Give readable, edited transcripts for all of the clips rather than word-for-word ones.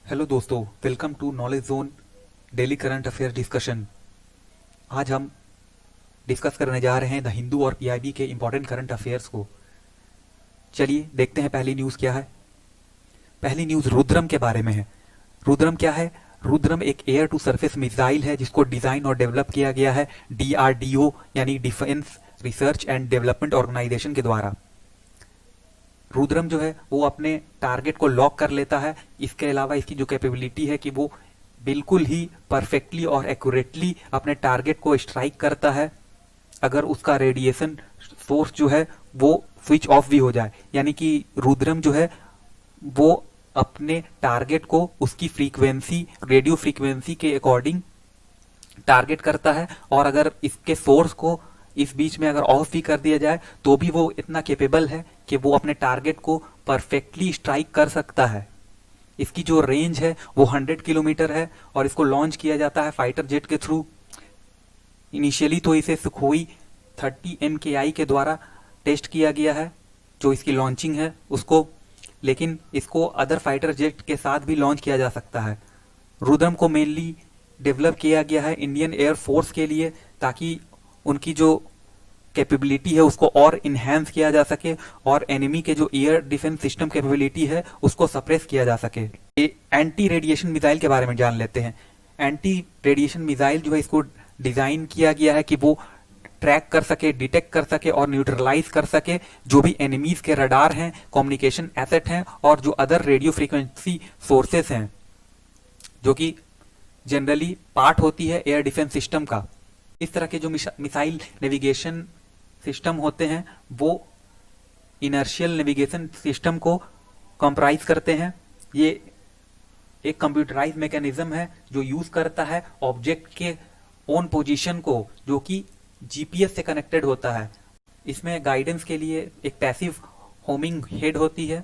Hello दोस्तों, welcome to knowledge zone daily current affair discussion. आज हम डिस्कस करने जा रहे हैं द हिंदू और पीआईबी के इंपॉर्टेंट करंट अफेयर्स को। चलिए देखते हैं पहली न्यूज़ क्या है। पहली न्यूज़ रुद्रम के बारे में है। रुद्रम क्या है? रुद्रम एक एयर टू सरफेस मिसाइल है जिसको डिज़ाइन और डेवलप किया गया है डीआरडीओ यानी defence research and development organization के द्वारा। रुद्रम जो है वो अपने टारगेट को लॉक कर लेता है। इसके अलावा इसकी जो कैपेबिलिटी है कि वो बिल्कुल ही परफेक्टली और एक्यूरेटली अपने टारगेट को स्ट्राइक करता है अगर उसका रेडिएशन सोर्स जो है वो स्विच ऑफ भी हो जाए। यानी कि रुद्रम जो है वो अपने टारगेट को उसकी फ्रीक्वेंसी, रेडियो फ्रीक्वेंसी के अकॉर्डिंग टारगेट करता है, और अगर इसके सोर्स को इस बीच में अगर ऑफ भी कर दिया जाए तो भी वो इतना केपेबल है कि वो अपने टारगेट को परफेक्टली स्ट्राइक कर सकता है। इसकी जो रेंज है वो 100 किलोमीटर है और इसको लॉन्च किया जाता है फाइटर जेट के थ्रू। इनिशियली तो इसे सुखोई 30 MKI के द्वारा टेस्ट किया गया है जो इसकी लॉन्चिंग है उसको, लेकिन इसको अदर फाइटर जेट के साथ भी लॉन्च किया जा सकता है। रुद्रम को मेनली डेवलप किया गया है इंडियन एयर फोर्स के लिए ताकि उनकी जो कैपेबिलिटी है उसको और इन्हेंस किया जा सके और एनिमी के जो एयर डिफेंस सिस्टम कैपेबिलिटी है उसको सप्रेस किया जा सके। एंटी रेडिएशन मिसाइल के बारे में जान लेते हैं। एंटी रेडिएशन मिसाइल जो है इसको डिजाइन किया गया है कि वो ट्रैक कर सके, डिटेक्ट कर सके और न्यूट्रलाइज कर सके जो भी एनिमीज के रडार हैं, कम्युनिकेशन एसेट हैं और जो अदर रेडियो फ्रीक्वेंसी सोर्सेस हैं जो कि जनरली पार्ट होती है एयर डिफेंस सिस्टम का। इस तरह के जो मिसाइल नेविगेशन सिस्टम होते हैं वो इनर्शियल नेविगेशन सिस्टम को कंप्राइज करते हैं। ये एक कंप्यूटराइज मैकेनिज्म है जो यूज करता है ऑब्जेक्ट के ओन पोजीशन को, जो कि जीपीएस से कनेक्टेड होता है। इसमें गाइडेंस के लिए एक पैसिव होमिंग हेड होती है।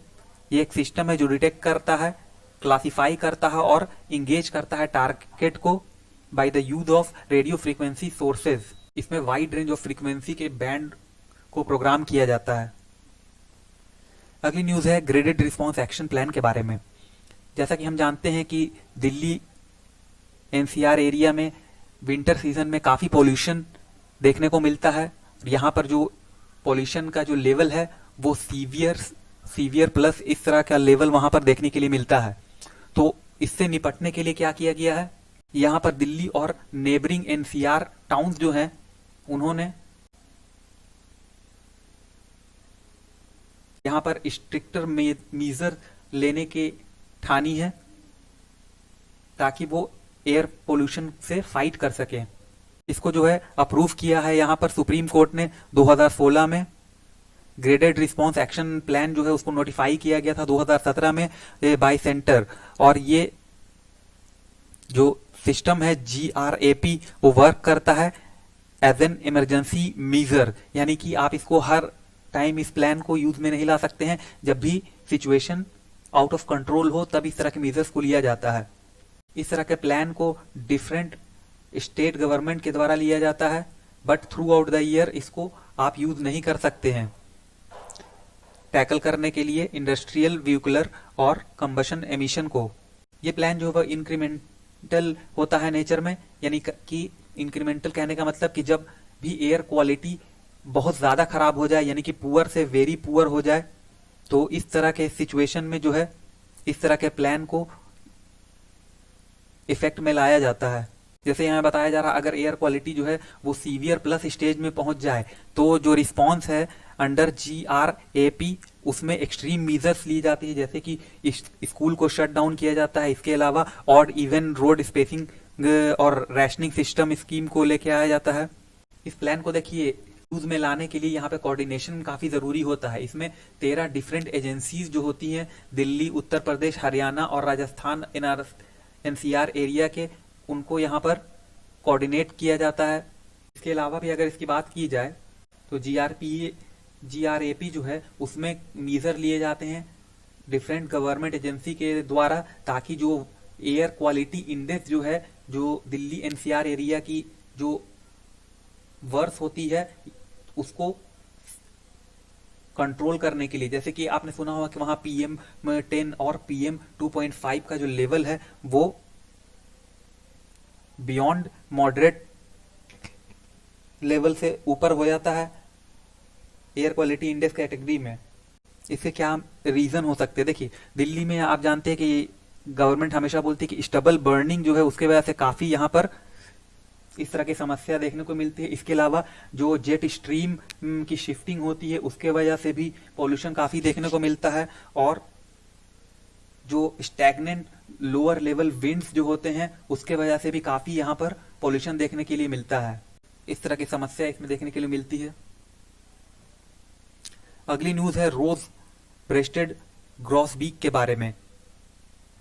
ये एक सिस्टम है जो डिटेक्ट करता है, क्लासिफाई करता है और इंगेज करता है टारगेट को by the use of radio frequency sources. इसमें वाइड रेंज ऑफ फ्रीक्वेंसी के बैंड को प्रोग्राम किया जाता है। अगली न्यूज है ग्रेडेड रिस्पांस एक्शन प्लान के बारे में। जैसा कि हम जानते हैं कि दिल्ली एनसीआर एरिया में विंटर सीजन में काफी पोल्यूशन देखने को मिलता है। यहाँ पर जो पोल्यूशन का जो लेवल है वो सीवियर प्लस इस तरह का लेवल वहां पर देखने के लिए मिलता है। तो इससे निपटने के लिए क्या किया गया है, यहाँ पर दिल्ली और नेबरिंग एनसीआर टाउन्स जो हैं उन्होंने यहाँ पर स्ट्रिक्टर मेजर लेने की ठानी है ताकि वो एयर पोल्यूशन से फाइट कर सके। इसको जो है अप्रूव किया है यहाँ पर सुप्रीम कोर्ट ने 2016 में। ग्रेडेड रिस्पांस एक्शन प्लान जो है उसको नोटिफाई किया गया था 2017 में बाय सेंटर, और ये जो सिस्टम है GRAP वो वर्क करता है एज एन इमरजेंसी मेजर, यानी कि आप इसको हर टाइम इस प्लान को यूज में नहीं ला सकते हैं। जब भी सिचुएशन आउट ऑफ कंट्रोल हो तब इस तरह के मेजर्स को लिया जाता है। इस तरह के प्लान को डिफरेंट स्टेट गवर्नमेंट के द्वारा लिया जाता है, but through out the year इसको आप यूज नहीं कर सकते हैं टैकल करने के लिए इंडस्ट्रियल व्हीकुलर और कंबशन एमिशन को। ये प्लान जो है इंक्रीमेंटल होता है नेचर में, यानी कि इंक्रीमेंटल कहने का मतलब कि जब भी एयर क्वालिटी बहुत ज्यादा खराब हो जाए, यानी कि पुअर से वेरी पुअर हो जाए, तो इस तरह के सिचुएशन में जो है इस तरह के प्लान को इफेक्ट में लाया जाता है। जैसे यहाँ बताया जा रहा, अगर एयर क्वालिटी जो है वो सीवियर प्लस स्टेज में पहुंच जाए तो जो रिस्पॉन्स है अंडर GRAP उसमें एक्सट्रीम मेजर्स ली जाती है, जैसे कि स्कूल को शट डाउन किया जाता है। इसके अलावा ऑड इवन रोड स्पेसिंग और रैशनिंग सिस्टम स्कीम को लेके आया जाता है। इस प्लान को देखिए यूज में लाने के लिए यहाँ पे कोऑर्डिनेशन काफी जरूरी होता है। इसमें 13 डिफरेंट एजेंसीज जो होती हैं दिल्ली, उत्तर प्रदेश, हरियाणा और राजस्थान NCR एरिया के, उनको यहाँ पर कोऑर्डिनेट किया जाता है। इसके अलावा भी अगर इसकी बात की जाए तो GRAP जो है उसमें मेजर लिए जाते हैं डिफरेंट गवर्नमेंट एजेंसी के द्वारा, ताकि जो एयर क्वालिटी इंडेक्स जो है जो दिल्ली NCR एरिया की जो वर्स होती है उसको कंट्रोल करने के लिए, जैसे कि आपने सुना होगा कि वहां PM10 और PM2.5 का जो लेवल है वो बियॉन्ड मॉडरेट लेवल से ऊपर हो जाता है एयर क्वालिटी इंडेक्स कैटेगरी में। इसके क्या रीजन हो सकते हैं? देखिए, दिल्ली में आप जानते हैं कि गवर्नमेंट हमेशा बोलती है कि स्टबल बर्निंग जो है उसके वजह से काफी यहाँ पर इस तरह की समस्या देखने को मिलती है। इसके अलावा जो जेट स्ट्रीम की शिफ्टिंग होती है उसके वजह से भी पॉल्यूशन काफी देखने को मिलता है, और जो स्टैग्नेंट लोअर लेवल विंड्स जो होते हैं उसके वजह से भी काफी यहाँ पर पॉल्यूशन देखने के लिए मिलता है। इस तरह की समस्या इसमें देखने के लिए मिलती है। अगली न्यूज है रोज ब्रेस्टेड ग्रॉसबीक के बारे में।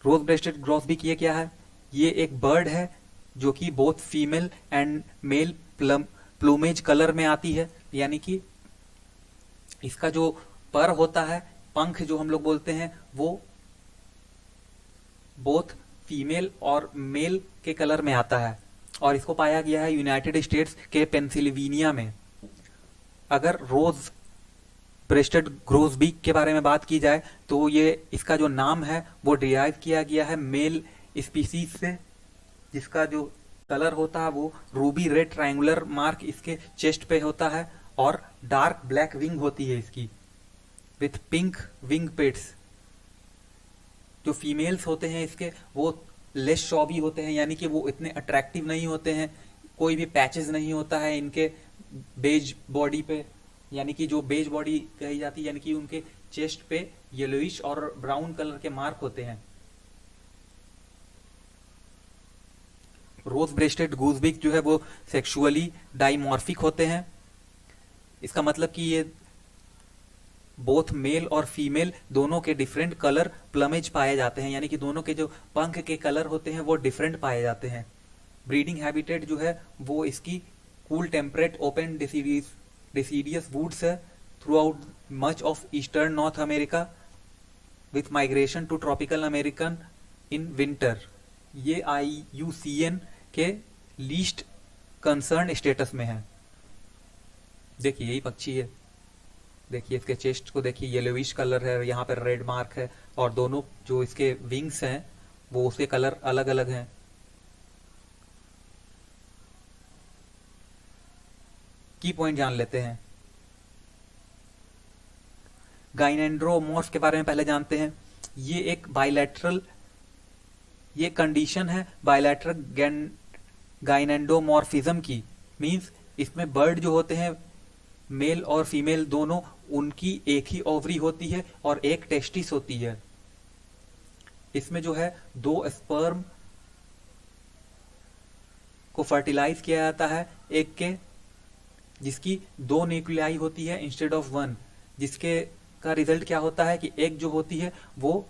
रोज ब्रेस्टेड ग्रॉसबीक ये क्या है? ये एक बर्ड है जो कि both female and male plumage colour में आती है, यानी कि इसका जो पर होता है, पंख जो हम लोग बोलते हैं, वो बोथ फीमेल और मेल के कलर में आता है, और इसको पाया गया है यूनाइटेड स्टेट्स के पेंसिल्वेनिया में। अगर रोज ब्रेस्टेड ग्रोसबीक के बारे में बात की जाए तो ये इसका जो नाम है वो डिराइव किया गया है मेल स्पीसीज से, जिसका जो कलर होता है वो रूबी रेड ट्रायंगुलर मार्क इसके चेस्ट पे होता है, और डार्क ब्लैक विंग होती है इसकी विथ पिंक विंग पेट्स। जो फीमेल्स होते हैं इसके वो लेस शॉबी होते हैं, यानी कि वो इतने अट्रैक्टिव नहीं होते हैं, कोई भी पैचेस नहीं होता है इनके बेज बॉडी पे, यानी कि जो बेज बॉडी कही जाती है, यानी कि उनके चेस्ट पे येलोइश और ब्राउन कलर के मार्क होते हैं। रोज ब्रेस्टेड गूजबीक जो है वो सेक्सुअली डाइमॉर्फिक होते हैं। इसका मतलब कि ये बोथ मेल और फीमेल दोनों के डिफरेंट कलर प्लमेज पाए जाते हैं, यानी कि दोनों के जो पंख के कलर होते हैं वो डिफरेंट पाए जाते हैं। ब्रीडिंग हैबिटेट जो है वो इसकी cool temperate open deciduous woods है throughout much of eastern North America with migration to tropical American in winter। ये IUCN के लीस्ट कंसर्न स्टेटस में है। देखिए यही पक्षी है, देखिए इसके चेस्ट को देखिए, येलोविश कलर है, यहाँ पर रेड मार्क है, और दोनों जो इसके विंग्स हैं वो उसके कलर अलग अलग हैं। की पॉइंट जान लेते हैं। गाइनेंड्रोमॉर्फ के बारे में पहले जानते हैं। ये एक बायलैटरल ये कंडीशन है बायलैटरल गाइनेंडोमॉर्फिज्म की, मींस इसमें बर्ड जो होते हैं मेल और फीमेल दोनों, उनकी एक ही ओवरी होती है और एक टेस्टिस होती है। इसमें जो है दो स्पर्म को फर्टिलाइज किया जाता है एक के, जिसकी दो न्यूक्लियाई होती है इंस्टेड ऑफ वन, जिसके का रिजल्ट क्या होता है कि एक जो होती है वो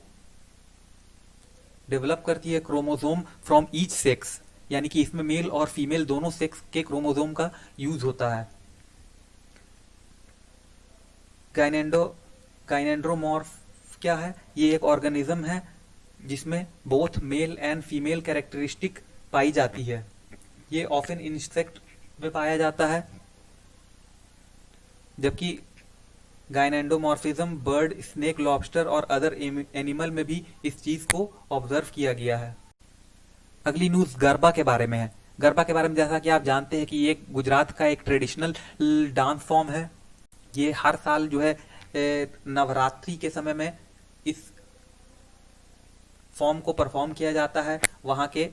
डेवलप करती है क्रोमोसोम फ्रॉम ईच सेक्स, यानी कि इसमें मेल और फीमेल दोनों सेक्स के क्रोमोसोम का यूज होता है। गाइनेंड्रोमॉर्फ क्या है? ये एक ऑर्गेनिज्म है जिसमें both male and female characteristic पाई जाती है। ये ऑफन इंसेक्ट में पाया जाता है, जबकि गाइनेंडोमॉर्फिज्म बर्ड, स्नेक, लॉबस्टर और अदर एनिमल में भी इस चीज को ऑब्जर्व किया गया है। अगली न्यूज गरबा के बारे में है। गरबा के बारे में जैसा कि आप जानते हैं कि ये गुजरात का एक ट्रेडिशनल डांस फॉर्म है। ये हर साल जो है नवरात्रि के समय में इस फॉर्म को परफॉर्म किया जाता है वहां के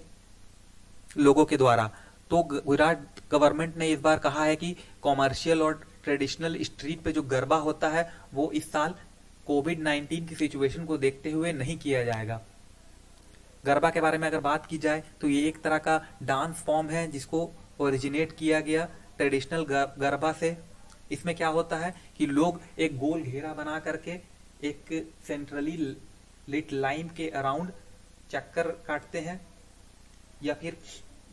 लोगों के द्वारा। तो गुजरात गवर्नमेंट ने इस बार कहा है कि कॉमर्शियल और ट्रेडिशनल स्ट्रीट पे जो गरबा होता है वो इस साल कोविड-19 की सिचुएशन को देखते हुए नहीं किया जाएगा। गरबा के बारे में अगर बात की जाए तो ये एक तरह का डांस फॉर्म है जिसको ओरिजिनेट किया गया ट्रेडिशनल गरबा से। इसमें क्या होता है कि लोग एक गोल घेरा बना करके एक सेंट्रली लिट लाइन के अराउंड चक्कर काटते हैं, या फिर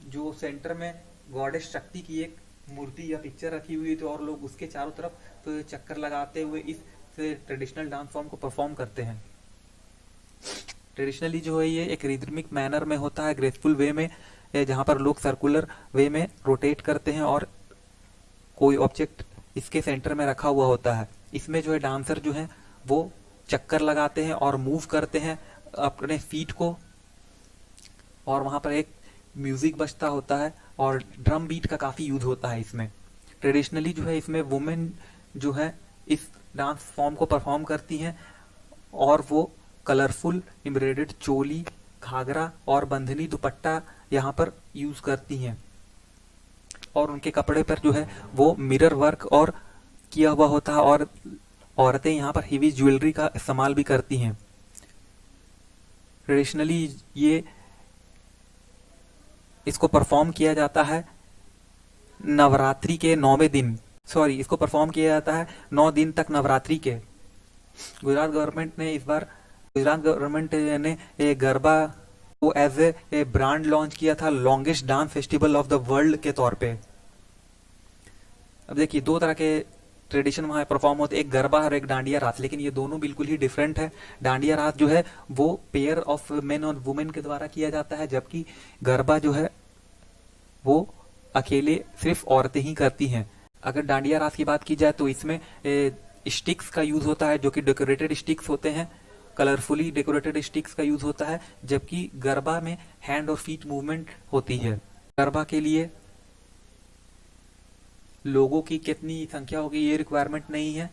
जो सेंटर में गॉडेस शक्ति की एक मूर्ति या पिक्चर रखी हुई है तो और लोग उसके चारों तरफ तो चक्कर लगाते हुए इस ट्रेडिशनल डांस फॉर्म को परफॉर्म करते हैं। ट्रेडिशनली जो है ये एक रिदमिक मैनर में होता है, ग्रेसफुल वे में, जहां पर लोग सर्कुलर वे में रोटेट करते हैं और कोई ऑब्जेक्ट इसके सेंटर में रखा हुआ होता है। इसमें जो है डांसर जो है वो चक्कर लगाते हैं और मूव करते हैं अपने फीट को, और वहाँ पर एक म्यूजिक बजता होता है और ड्रम बीट का काफ़ी यूज होता है इसमें। ट्रेडिशनली जो है इसमें वुमेन जो है इस डांस फॉर्म को परफॉर्म करती हैं और वो कलरफुल एम्ब्रॉयडर्ड चोली, घाघरा और बंधनी दुपट्टा यहाँ पर यूज करती हैं, और उनके कपड़े पर जो है वो मिरर वर्क और किया हुआ होता है, और औरतें यहाँ पर हेवी ज्वेलरी का इस्तेमाल भी करती हैं। ट्रेडिशनली ये इसको परफॉर्म किया जाता है नवरात्रि के 9वें दिन, इसको परफॉर्म किया जाता है 9 दिन तक नवरात्रि के। गुजरात गवर्नमेंट ने ये गरबा को एज ए ब्रांड लॉन्च किया था longest dance festival of the world के तौर पे। अब देखिए 2 तरह के ट्रेडिशन वहाँ परफॉर्म होते, एक गरबा और एक डांडिया रात, लेकिन ये दोनों बिल्कुल ही डिफरेंट है। डांडिया रात जो है वो पेयर ऑफ मेन और वुमेन के द्वारा किया जाता है, जबकि गरबा जो है वो अकेले सिर्फ औरतें ही करती हैं। अगर डांडिया रात की बात की जाए तो इसमें स्टिक्स का यूज होता है, जो कि डेकोरेटेड स्टिक्स होते हैं, कलरफुली डेकोरेटेड स्टिक्स का यूज होता है, जबकि गरबा में हैंड और फीट मूवमेंट होती है। गरबा के लिए लोगों की कितनी संख्या होगी ये रिक्वायरमेंट नहीं है,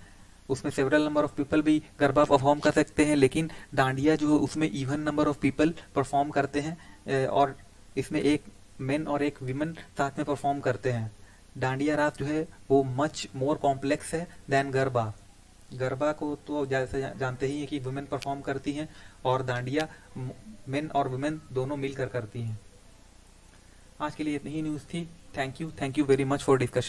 उसमें सेवरल नंबर ऑफ पीपल भी गरबा परफॉर्म कर सकते हैं, लेकिन डांडिया जो है उसमें even number of people perform करते हैं, और इसमें एक मेन और एक विमेन साथ में परफॉर्म करते हैं। डांडिया रात जो है वो मच मोर कॉम्प्लेक्स है देन गरबा। गरबा को तो जैसे जानते ही हैं कि वुमेन परफॉर्म करती हैं, और डांडिया मेन और वुमेन दोनों मिलकर करती हैं। आज के लिए इतनी ही न्यूज़ थी। Thank you very much for discussion.